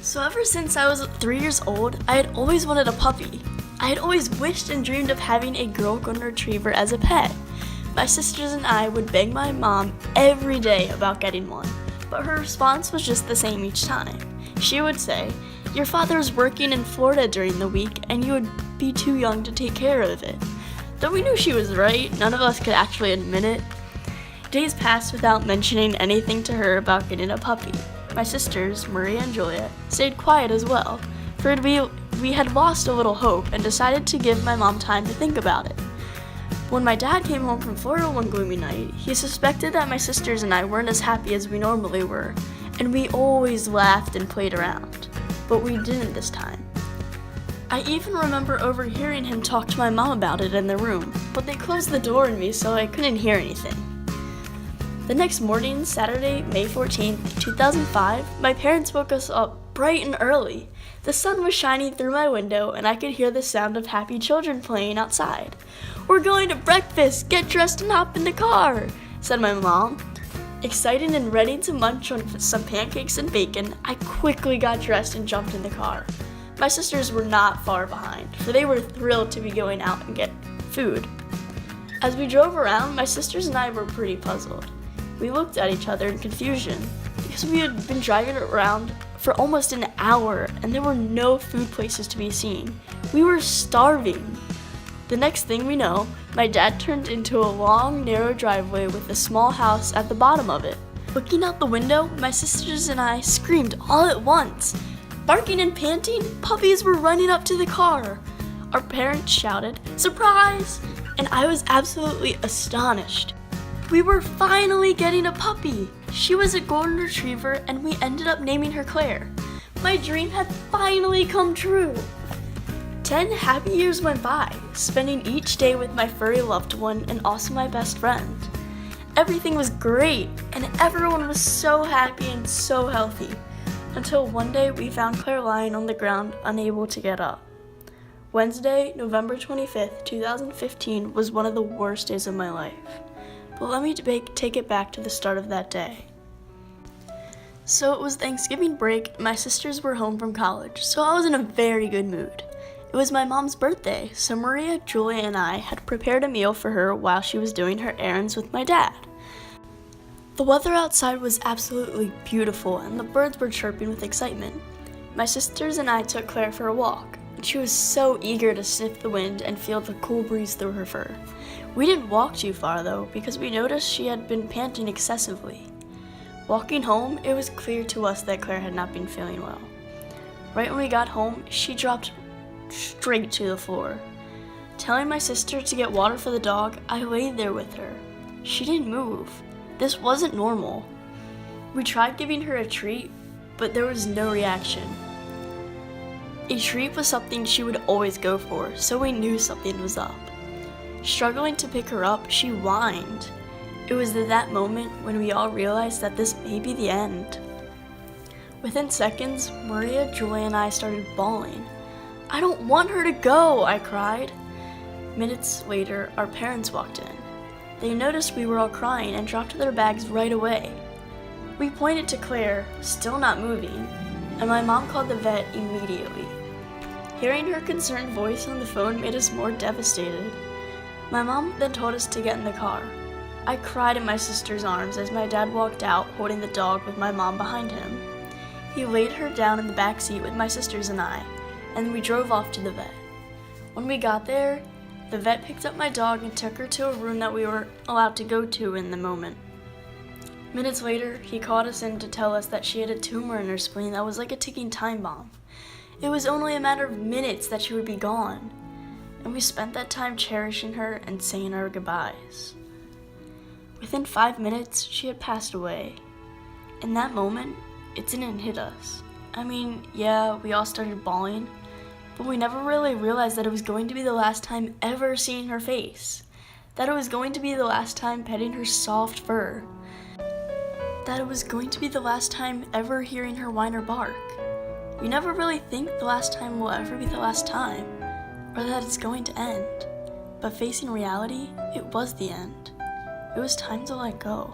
So ever since I was 3 years old, I had always wanted a puppy. I had always wished and dreamed of having a girl golden retriever as a pet. My sisters and I would beg my mom every day about getting one, but her response was just the same each time. She would say, "Your father is working in Florida during the week and you would be too young to take care of it." Though we knew she was right, none of us could actually admit it. Days passed without mentioning anything to her about getting a puppy. My sisters, Maria and Julia, stayed quiet as well, for we had lost a little hope and decided to give my mom time to think about it. When my dad came home from Florida one gloomy night, he suspected that my sisters and I weren't as happy as we normally were, and we always laughed and played around. But we didn't this time. I even remember overhearing him talk to my mom about it in the room, but they closed the door on me so I couldn't hear anything. The next morning, Saturday, May 14th, 2005, my parents woke us up bright and early. The sun was shining through my window and I could hear the sound of happy children playing outside. "We're going to breakfast! Get dressed and hop in the car!" said my mom. Excited and ready to munch on some pancakes and bacon, I quickly got dressed and jumped in the car. My sisters were not far behind, for they were thrilled to be going out and get food. As we drove around, my sisters and I were pretty puzzled. We looked at each other in confusion because we had been driving around for almost an hour and there were no food places to be seen. We were starving. The next thing we know, my dad turned into a long, narrow driveway with a small house at the bottom of it. Looking out the window, my sisters and I screamed all at once. Barking and panting, puppies were running up to the car. Our parents shouted, "Surprise!" and I was absolutely astonished. We were finally getting a puppy. She was a golden retriever and we ended up naming her Claire. My dream had finally come true. 10 happy years went by, spending each day with my furry loved one and also my best friend. Everything was great and everyone was so happy and so healthy, until one day we found Claire lying on the ground unable to get up. Wednesday, November 25th, 2015 was one of the worst days of my life. But let me take it back to the start of that day. So it was Thanksgiving break, my sisters were home from college, so I was in a very good mood. It was my mom's birthday, so Maria, Julia, and I had prepared a meal for her while she was doing her errands with my dad. The weather outside was absolutely beautiful and the birds were chirping with excitement. My sisters and I took Claire for a walk, and she was so eager to sniff the wind and feel the cool breeze through her fur. We didn't walk too far though, because we noticed she had been panting excessively. Walking home, it was clear to us that Claire had not been feeling well. Right when we got home, she dropped straight to the floor. Telling my sister to get water for the dog, I laid there with her. She didn't move. This wasn't normal. We tried giving her a treat, but there was no reaction. A treat was something she would always go for, so we knew something was up. Struggling to pick her up, she whined. It was at that moment when we all realized that this may be the end. Within seconds, Maria, Julia, and I started bawling. "I don't want her to go," I cried. Minutes later, our parents walked in. They noticed we were all crying and dropped their bags right away. We pointed to Claire, still not moving, and my mom called the vet immediately. Hearing her concerned voice on the phone made us more devastated. My mom then told us to get in the car. I cried in my sister's arms as my dad walked out holding the dog with my mom behind him. He laid her down in the back seat with my sisters and I, and we drove off to the vet. When we got there, the vet picked up my dog and took her to a room that we were allowed to go to in the moment. Minutes later, he called us in to tell us that she had a tumor in her spleen that was like a ticking time bomb. It was only a matter of minutes that she would be gone, and we spent that time cherishing her and saying our goodbyes. Within 5 minutes, she had passed away. In that moment, it didn't hit us. I mean, yeah, we all started bawling, but we never really realized that it was going to be the last time ever seeing her face, that it was going to be the last time petting her soft fur, that it was going to be the last time ever hearing her whine or bark. We never really think the last time will ever be the last time, or that it's going to end, but facing reality, it was the end. It was time to let go.